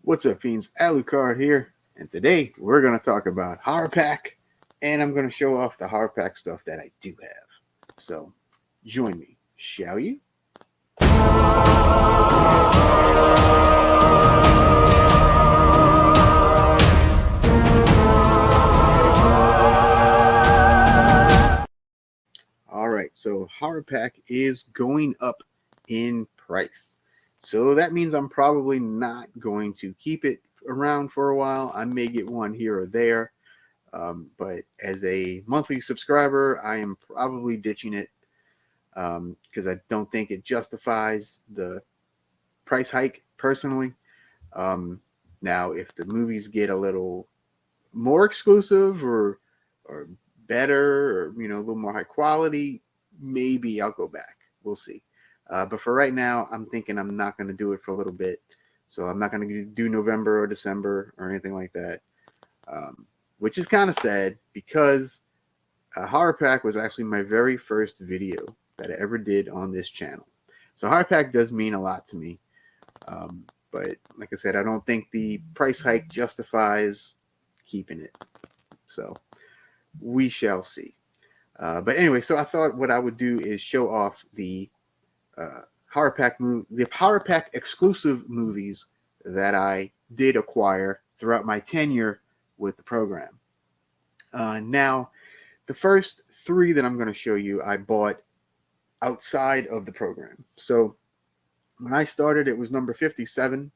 What's up, fiends? Alucard here, and today we're going to talk about HorrorPack, and I'm going to show off the HorrorPack stuff that I do have. So, join me, shall you? All right, so HorrorPack is going up in price. So that means I'm probably not going to keep it around for a while. I may get one here or there. But as a monthly subscriber, I am probably ditching it because I don't think it justifies the price hike personally. Um, Now, if the movies get a little more exclusive or better or a little more high quality, maybe I'll go back. We'll see. But for right now, I'm thinking I'm not going to do it for a little bit. So I'm not going to do November or December or anything like that. Which is kind of sad because HorrorPack was actually my very first video that I ever did on this channel. So HorrorPack does mean a lot to me. But like I said, I don't think the price hike justifies keeping it. So we shall see. But anyway, so I thought what I would do is show off the HorrorPack exclusive movies that I did acquire throughout my tenure with the program. Now, the first three that I'm going to show you, I bought outside of the program. So when I started, it was number 57,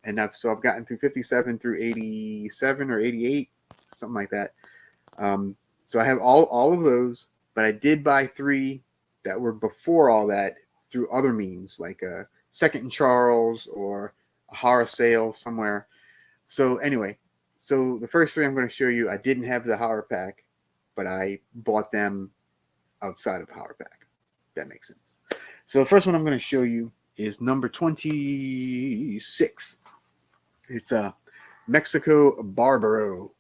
and I've gotten through 57 through 87 or 88, something like that. So I have all of those, but I did buy three that were before all that through other means, like a Second and Charles or a horror sale somewhere. So anyway, so the first three I'm going to show you, I didn't have the HorrorPack, but I bought them outside of HorrorPack. That makes sense. So the first one I'm going to show you is number 26. It's Mexico Barbaro.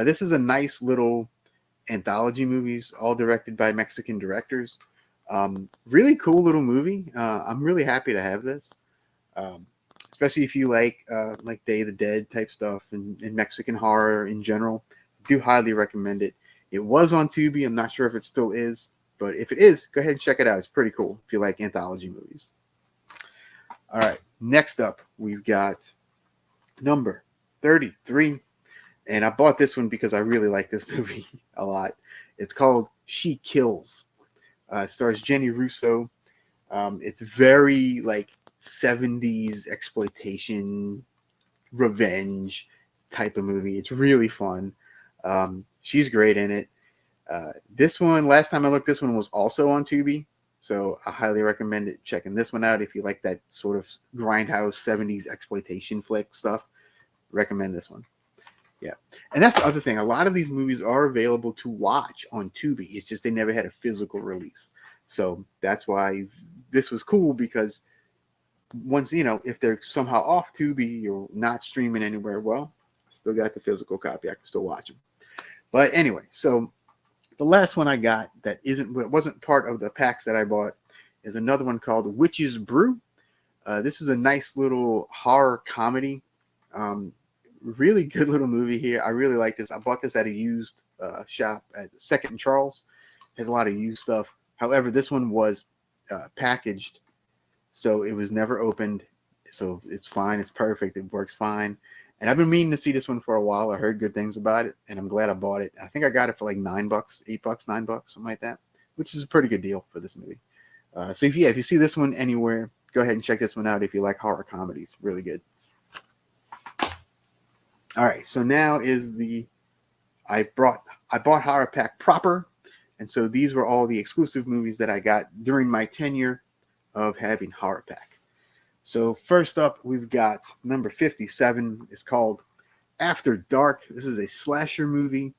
This is a nice little anthology movies, all directed by Mexican directors. Really cool little movie. I'm really happy to have this, especially if you like Day of the Dead type stuff and Mexican horror in general. I do highly recommend it. It was on Tubi. I'm not sure if it still is, but if it is, go ahead and check it out. It's pretty cool if you like anthology movies. All right, next up, we've got number 33. And I bought this one because I really like this movie a lot. It's called She Kills. It stars Jenny Russo. It's very like 70s exploitation, revenge type of movie. It's really fun. She's great in it. This one, last time I looked, this one was also on Tubi. So I highly recommend it, checking this one out if you like that sort of grindhouse 70s exploitation flick stuff. Recommend this one. Yeah. And that's the other thing. A lot of these movies are available to watch on Tubi. It's just they never had a physical release. So that's why this was cool, because once, if they're somehow off Tubi or not streaming anywhere, well, still got the physical copy. I can still watch them. But anyway, so the last one I got that wasn't part of the packs that I bought is another one called Witch's Brew. This is a nice little horror comedy. Really good little movie here. I really like this. I bought this at a used shop at Second and Charles. It has a lot of used stuff. However, this one was packaged, so it was never opened. So it's fine. It's perfect. It works fine. And I've been meaning to see this one for a while. I heard good things about it, and I'm glad I bought it. I think I got it for like $9, $8, $9, something like that, which is a pretty good deal for this movie. So if you see this one anywhere, go ahead and check this one out if you like horror comedies. Really good. All right, so now is I bought HorrorPack proper, and so these were all the exclusive movies that I got during my tenure of having HorrorPack. So first up, we've got number 57. It's called After Dark. This is a slasher movie.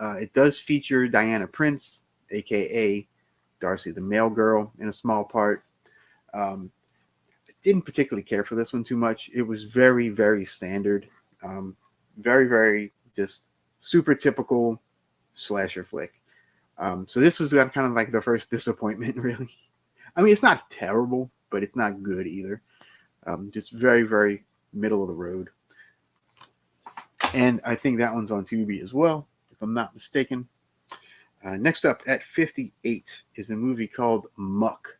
It does feature Diana Prince, aka Darcy the Mail Girl, in a small part. I didn't particularly care for this one too much. It was very, very standard. Very, very just super typical slasher flick. So this was kind of like the first disappointment, really. I mean, it's not terrible, but it's not good either. Just very, very middle of the road. and I think that one's on Tubi as well, if I'm not mistaken. Next up at 58 is a movie called Muck.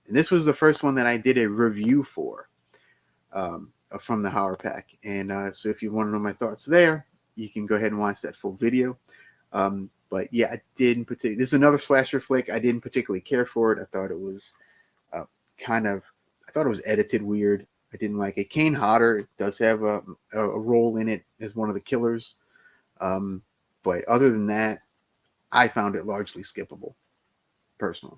And this was the first one that I did a review for from the HorrorPack. And so if you want to know my thoughts there, you can go ahead and watch that full video. But yeah, I didn't particularly. This is another slasher flick. I didn't particularly care for it. I thought it was I thought it was edited weird. I didn't like it. Kane Hodder does have a role in it as one of the killers. But other than that, I found it largely skippable, personally.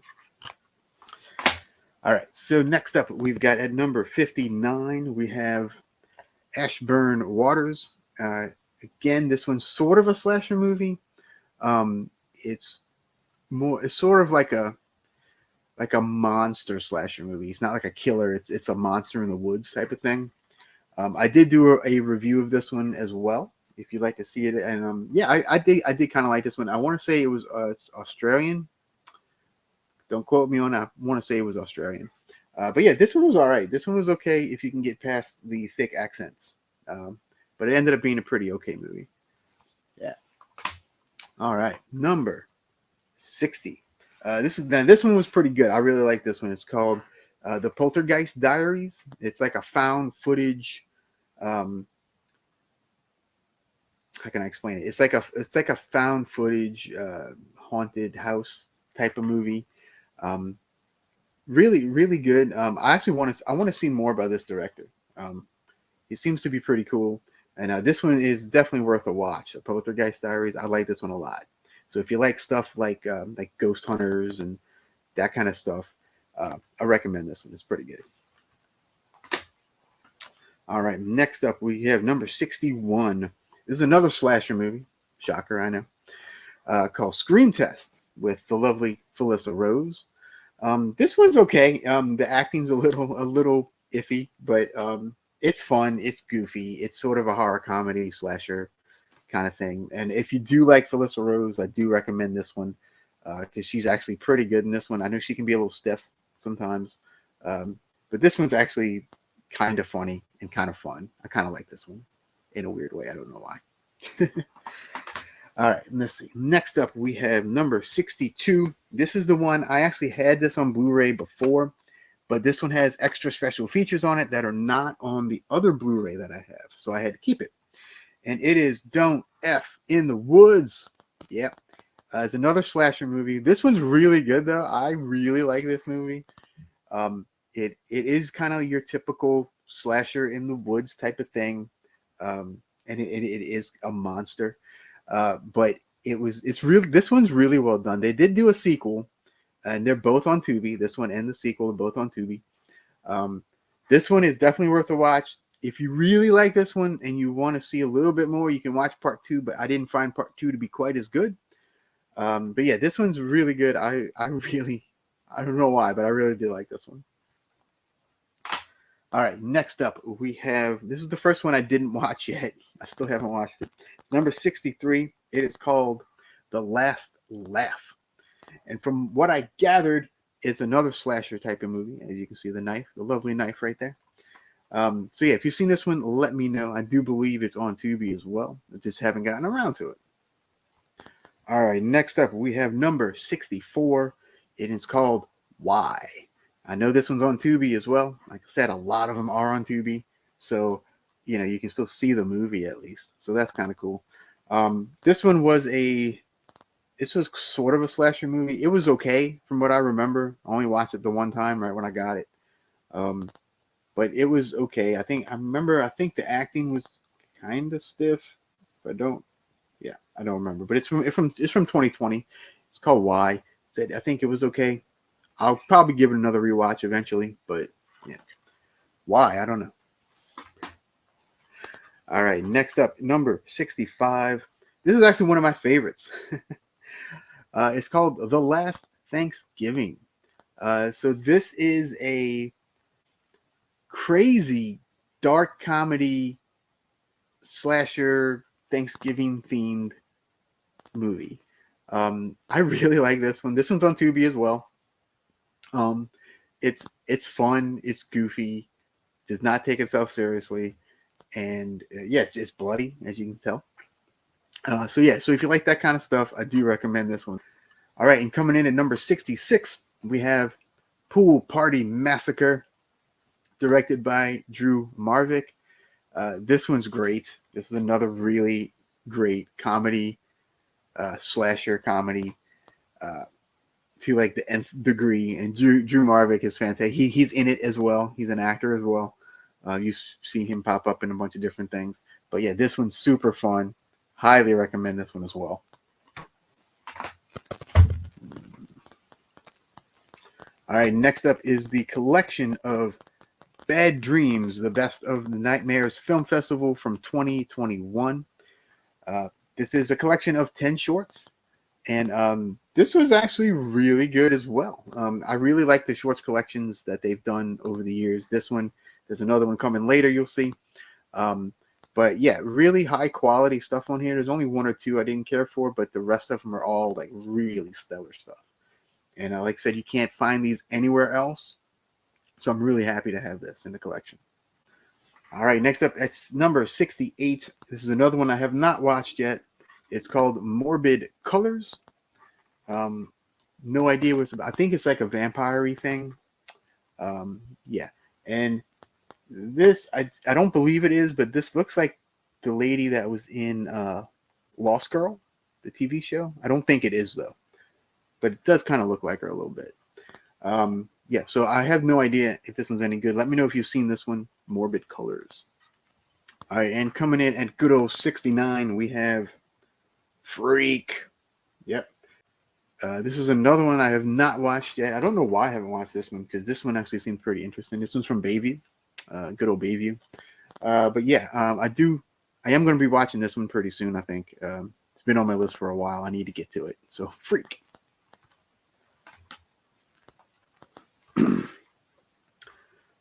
All right, so next up, we've got at number 59, we have Ashburn Waters. Again, this one's sort of a slasher movie. It's sort of like a monster slasher movie. It's not like a killer. It's a monster in the woods type of thing. I did do a review of this one as well, if you'd like to see it. And yeah, I did kind of like this one. I want to say it was it's Australian. Don't quote me on that. I want to say it was Australian. But yeah, this one was all right. This one was okay if you can get past the thick accents. But it ended up being a pretty okay movie. Yeah. All right. Number 60. This one was pretty good. I really like this one. It's called The Poltergeist Diaries. It's like a found footage. How can I explain it? It's like a found footage haunted house type of movie. Really, really good. I actually want to see more about this director. He seems to be pretty cool, and this one is definitely worth a watch. The Poltergeist Diaries. I like this one a lot. So if you like stuff like Ghost Hunters and that kind of stuff, I recommend this one. It's pretty good. All right, next up we have number 61. This is another slasher movie. Shocker, I know. Called Scream Test with the lovely Felissa Rose. This one's okay. The acting's a little iffy, but it's fun. It's goofy. It's sort of a horror comedy slasher kind of thing. And if you do like Felissa Rose, I do recommend this one because she's actually pretty good in this one. I know she can be a little stiff sometimes, but this one's actually kind of funny and kind of fun. I kind of like this one in a weird way. I don't know why. All right, let's see. Next up, we have number 62. This is the one, I actually had this on Blu-ray before, but this one has extra special features on it that are not on the other Blu-ray that I have, so I had to keep it. And it is Don't F in the Woods. Yep. It's another slasher movie. This one's really good, though. I really like this movie. It is kind of your typical slasher in the woods type of thing, and it is a monster. But this one's really well done. They did do a sequel, and they're both on Tubi. This one and the sequel are both on Tubi. This one is definitely worth a watch. If you really like this one and you want to see a little bit more, you can watch part 2, but I didn't find part 2 to be quite as good. But yeah, this one's really good. I don't know why, but I really did like this one. All right, next up we have, this is the first one I didn't watch yet. I still haven't watched it. It's number 63. It is called The Last Laugh. And from what I gathered, it's another slasher type of movie. As you can see, the knife, the lovely knife right there. So yeah, if you've seen this one, let me know. I do believe it's on Tubi as well. I just haven't gotten around to it. All right, next up we have number 64. It is called Why. I know this one's on Tubi as well. Like I said, a lot of them are on Tubi. So, you can still see the movie at least. So that's kind of cool. This was sort of a slasher movie. It was okay from what I remember. I only watched it the one time right when I got it. But it was okay. I think the acting was kind of stiff. But I don't remember. But it's from 2020. It's called Why. I think it was okay. I'll probably give it another rewatch eventually, but yeah. Why? I don't know. All right, next up, number 65. This is actually one of my favorites. It's called The Last Thanksgiving. So this is a crazy dark comedy slasher Thanksgiving themed movie. I really like this one. This one's on Tubi as well. It's fun. It's goofy. Does not take itself seriously, and yeah, it's bloody, as you can tell. So yeah, so if you like that kind of stuff, I do recommend this one. All right, and coming in at number 66, we have Pool Party Massacre, directed by Drew Marvick. This one's great. This is another really great comedy, slasher comedy, uh, to like the nth degree. And Drew Marvick is fantastic. He's in it as well. He's an actor as well. You've seen him pop up in a bunch of different things. But yeah, this one's super fun. Highly recommend this one as well. All right, next up is the collection of Bad Dreams, the Best of the Nightmares Film Festival from 2021. This is a collection of 10 shorts, and this was actually really good as well. I really like the shorts collections that they've done over the years. This one, there's another one coming later, you'll see. But yeah, really high quality stuff on here. There's only one or two I didn't care for, but the rest of them are all like really stellar stuff. And like I said, you can't find these anywhere else. So I'm really happy to have this in the collection. All right, next up, it's number 68. This is another one I have not watched yet. It's called Morbid Colors. No idea what it's about. I think it's like a vampire-y thing. Yeah. And this, I don't believe it is, but this looks like the lady that was in Lost Girl, the TV show. I don't think it is, though. But it does kind of look like her a little bit. Yeah, so I have no idea if this one's any good. Let me know if you've seen this one, Morbid Colors. All right, and coming in at good old 69, we have Freak. Yep. This is another one I have not watched yet. I don't know why I haven't watched this one, because this one actually seemed pretty interesting. This one's from Bayview, good old Bayview. But yeah, I am going to be watching this one pretty soon, I think. It's been on my list for a while. I need to get to it. So, Freak.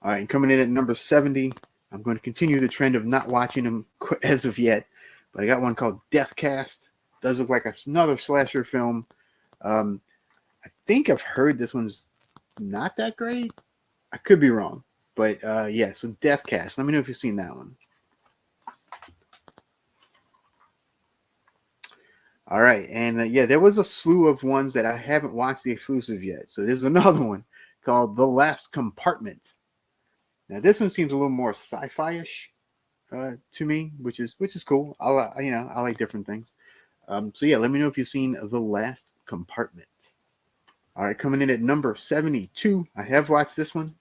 All right, and coming in at number 70, I'm going to continue the trend of not watching them as of yet, but I got one called Deathcast. Does look like another slasher film. I think I've heard this one's not that great. I could be wrong, but yeah, so Deathcast. Let me know if you've seen that one. All right, and yeah, there was a slew of ones that I haven't watched the exclusive yet. So there's another one called The Last Compartment. Now this one seems a little more sci-fi-ish to me, which is cool. I like different things. So yeah, let me know if you've seen The Last Compartment. All right, coming in at number 72. I have watched this one,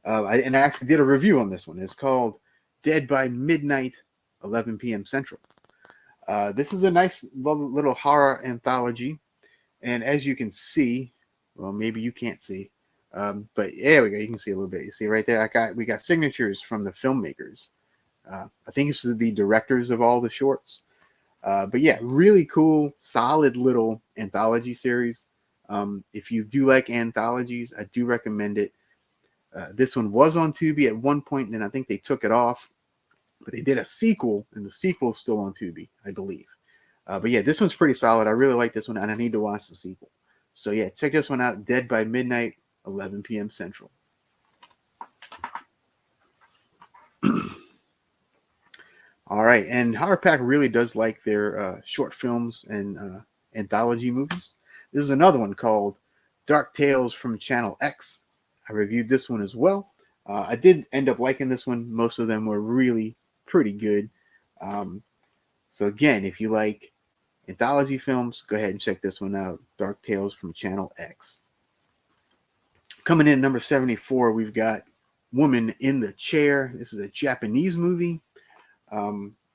I actually did a review on this one. It's called Dead by Midnight, 11 p.m. Central. This is a nice little horror anthology, and as you can see, well, maybe you can't see. But there we go. You can see a little bit. You see right there. We got signatures from the filmmakers. I think it's the directors of all the shorts. But yeah, really cool, solid little anthology series. If you do like anthologies, I do recommend it. This one was on Tubi at one point, and I think they took it off. But they did a sequel, and the sequel is still on Tubi, I believe. But yeah, this one's pretty solid. I really like this one, and I need to watch the sequel. So yeah, check this one out. Dead by Midnight, 11 p.m. Central. All right, and HorrorPack really does like their short films and anthology movies. This is another one called Dark Tales from Channel X. I reviewed this one as well. I did end up liking this one. Most of them were really pretty good. So again, if you like anthology films, go ahead and check this one out. Dark Tales from Channel X. Coming in at number 74, we've got Woman in the Chair. This is a Japanese movie.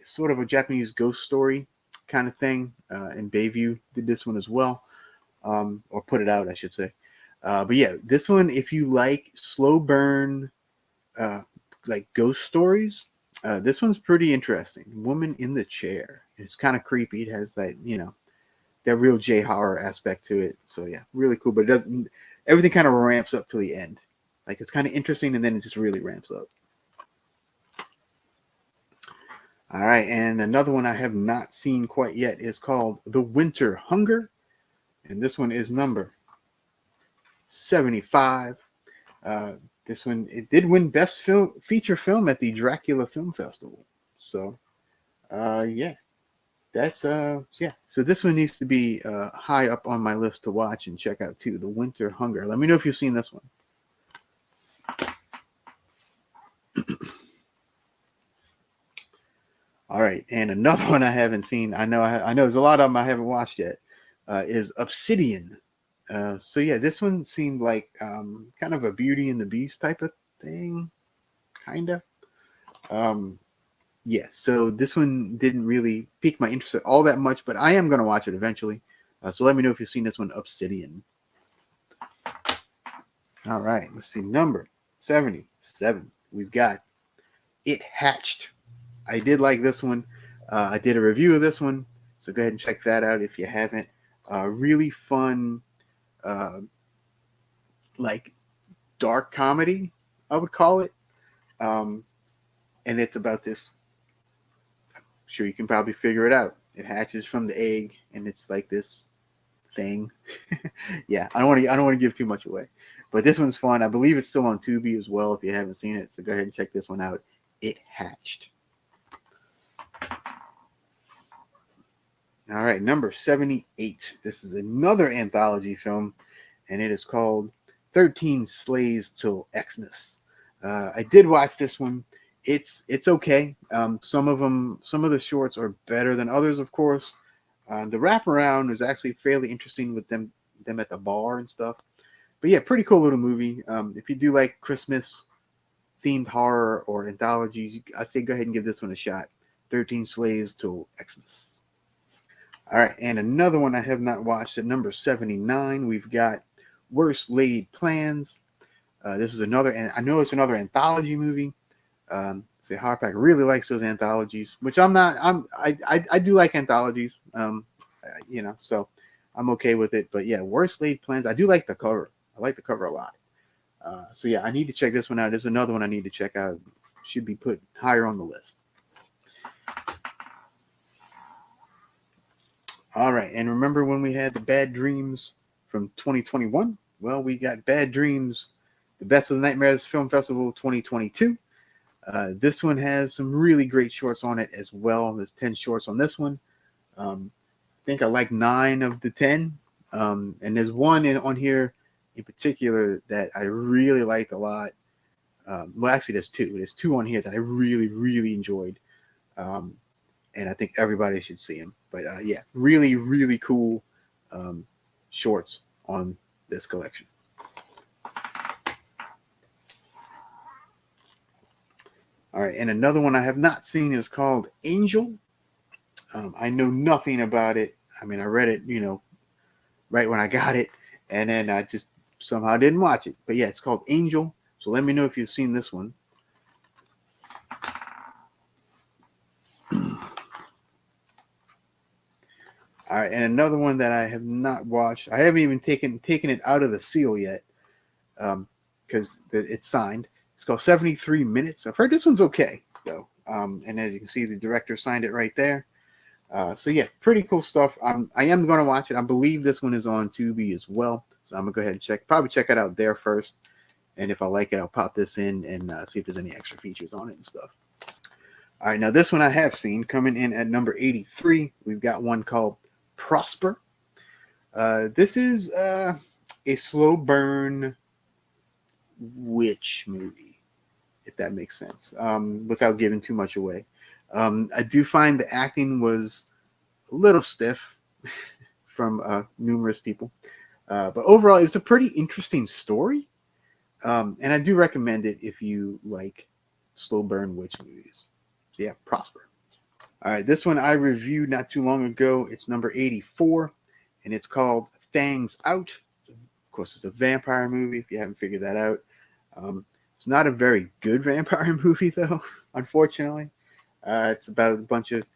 Sort of a Japanese ghost story kind of thing. And Bayview did this one as well. Or put it out, I should say. But yeah, this one, if you like slow burn, like ghost stories, this one's pretty interesting. Woman in the Chair. It's kind of creepy. It has that, that real J horror aspect to it. So yeah, really cool. But it doesn't. Everything kind of ramps up to the end. Like it's kind of interesting, and then it just really ramps up. All right, and another one I have not seen quite yet is called The Winter Hunger, and this one is number 75. This one, it did win Best Film Feature Film at the Dracula Film Festival. So, yeah, that's yeah. So this one needs to be high up on my list to watch and check out too. The Winter Hunger. Let me know if you've seen this one. All right, and another one I haven't seen. I know there's a lot of them I haven't watched yet. Is Obsidian. So yeah, this one seemed like kind of a Beauty and the Beast type of thing, kind of. Um, yeah, so this one didn't really pique my interest all that much, but I am going to watch it eventually. So let me know if you've seen this one, Obsidian. All right, let's see. Number 77. We've got It Hatched. I did like this one. I did a review of this one, so go ahead and check that out if you haven't. Really fun, uh, like dark comedy, I would call it. Um, and it's about this. I'm sure you can probably figure it out. It hatches from the egg, and it's like this thing. Yeah, I don't want to give too much away, but this one's fun. I believe it's still on Tubi as well if you haven't seen it. So go ahead and check this one out. It Hatched. All right, number 78. This is another anthology film, and it is called 13 Slays Till Xmas. I did watch this one. It's okay. Some of the shorts are better than others, of course. The wraparound is actually fairly interesting with them at the bar and stuff. But yeah, pretty cool little movie. If you do like Christmas themed horror or anthologies, I say go ahead and give this one a shot. 13 Slays Till Xmas. All right, and another one I have not watched at number 79. We've got Worst Laid Plans. This is another, and I know it's another anthology movie. So HorrorPack really likes those anthologies, which I'm not. I do like anthologies. So I'm okay with it. But yeah, Worst Laid Plans. I do like the cover. I like the cover a lot. So yeah, I need to check this one out. There's another one I need to check out. Should be put higher on the list. All right, and remember when we had the Bad Dreams from 2021? Well, we got Bad Dreams, the Best of the Nightmares Film Festival 2022. This one has some really great shorts on it as well. There's 10 shorts on this one. I think I like 9 of the 10. And there's one on here in particular that I really liked a lot. Well, actually, there's 2. There's 2 on here that I really, really enjoyed. And I think everybody should see them. But yeah, really, really cool shorts on this collection. All right, and another one I have not seen is called Angel. I know nothing about it. I mean, I read it, right when I got it, and then I just somehow didn't watch it. But yeah, it's called Angel. So let me know if you've seen this one. All right, and another one that I have not watched. I haven't even taken it out of the seal yet, because it's signed. It's called 73 Minutes. I've heard this one's okay though, and as you can see, the director signed it right there. So yeah, pretty cool stuff. I am going to watch it. I believe this one is on Tubi as well, so I'm gonna go ahead and probably check it out there first, and if I like it, I'll pop this in and see if there's any extra features on it and stuff. All right, now this one I have seen coming in at number 83. We've got one called Prosper. This is a slow burn witch movie, if that makes sense, without giving too much away. I do find the acting was a little stiff from numerous people, but overall, it was a pretty interesting story, and I do recommend it if you like slow burn witch movies. So yeah, Prosper. All right, this one I reviewed not too long ago. It's number 84, and it's called Fangs Out. Of course, it's a vampire movie, if you haven't figured that out. It's not a very good vampire movie, though, unfortunately. It's about a bunch of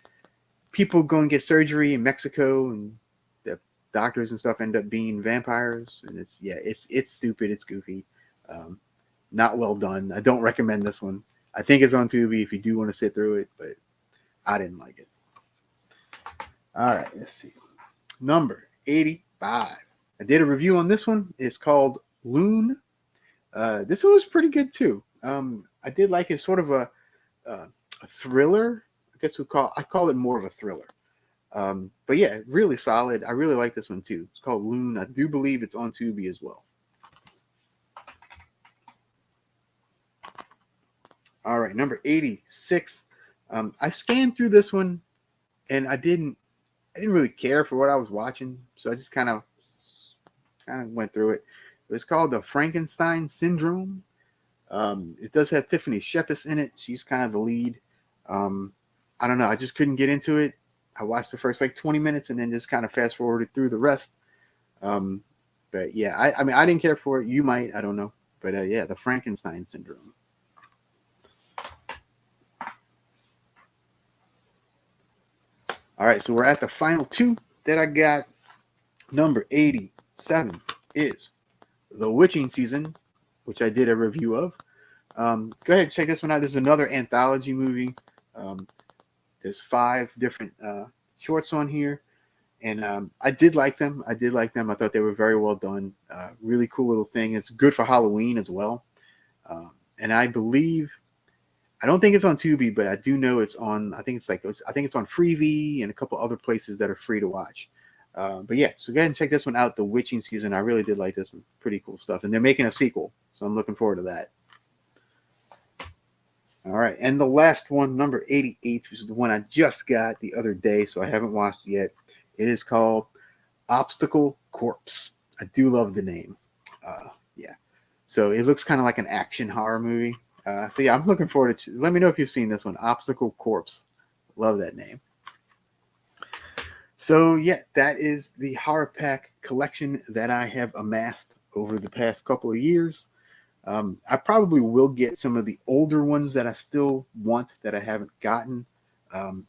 people going to get surgery in Mexico, and the doctors and stuff end up being vampires. And it's stupid. It's goofy. Not well done. I don't recommend this one. I think it's on Tubi if you do want to sit through it, but I didn't like it. All right, let's see. Number 85. I did a review on this one. It's called Loon. This one was pretty good too. I did like it, sort of a thriller. I call it more of a thriller. But yeah, really solid. I really like this one too. It's called Loon. I do believe it's on Tubi as well. All right, number 86. I scanned through this one, and I didn't really care for what I was watching, so I just kind of went through it. It's called The Frankenstein Syndrome. It does have Tiffany Shepis in it. She's kind of the lead. I don't know. I just couldn't get into it. I watched the first like 20 minutes and then just kind of fast forwarded through the rest. But yeah, I mean, I didn't care for it. You might, I don't know. But yeah, The Frankenstein Syndrome. All right, so we're at the final two that I got. Number 87 is The Witching Season, which I did a review of. Go ahead and check this one out. This is another anthology movie. There's 5 different shorts on here, and I did like them. I thought they were very well done. Really cool little thing. It's good for Halloween as well. And I don't think it's on Tubi, but I do know it's on. I think it's on Freevee and a couple other places that are free to watch. But yeah, so go ahead and check this one out, The Witching Season. I really did like this one. Pretty cool stuff. And they're making a sequel, so I'm looking forward to that. All right, and the last one, number 88, which is the one I just got the other day, so I haven't watched it yet. It is called Obstacle Corpse. I do love the name. Yeah, so it looks kind of like an action horror movie. So yeah, I'm looking forward to. Let me know if you've seen this one, Obstacle Corpse. Love that name. So yeah, that is the HorrorPack collection that I have amassed over the past couple of years. I probably will get some of the older ones that I still want that I haven't gotten.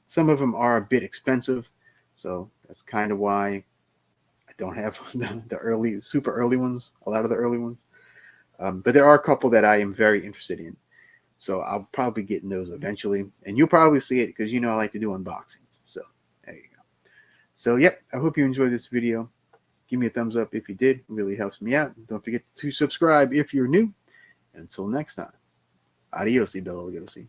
Some of them are a bit expensive, so that's kind of why I don't have the super early ones, a lot of the early ones. But there are a couple that I am very interested in. So I'll probably get in those eventually. And you'll probably see it because I like to do unboxings. So there you go. So yep, I hope you enjoyed this video. Give me a thumbs up if you did. It really helps me out. Don't forget to subscribe if you're new. Until next time, adios, Bella Lugosi.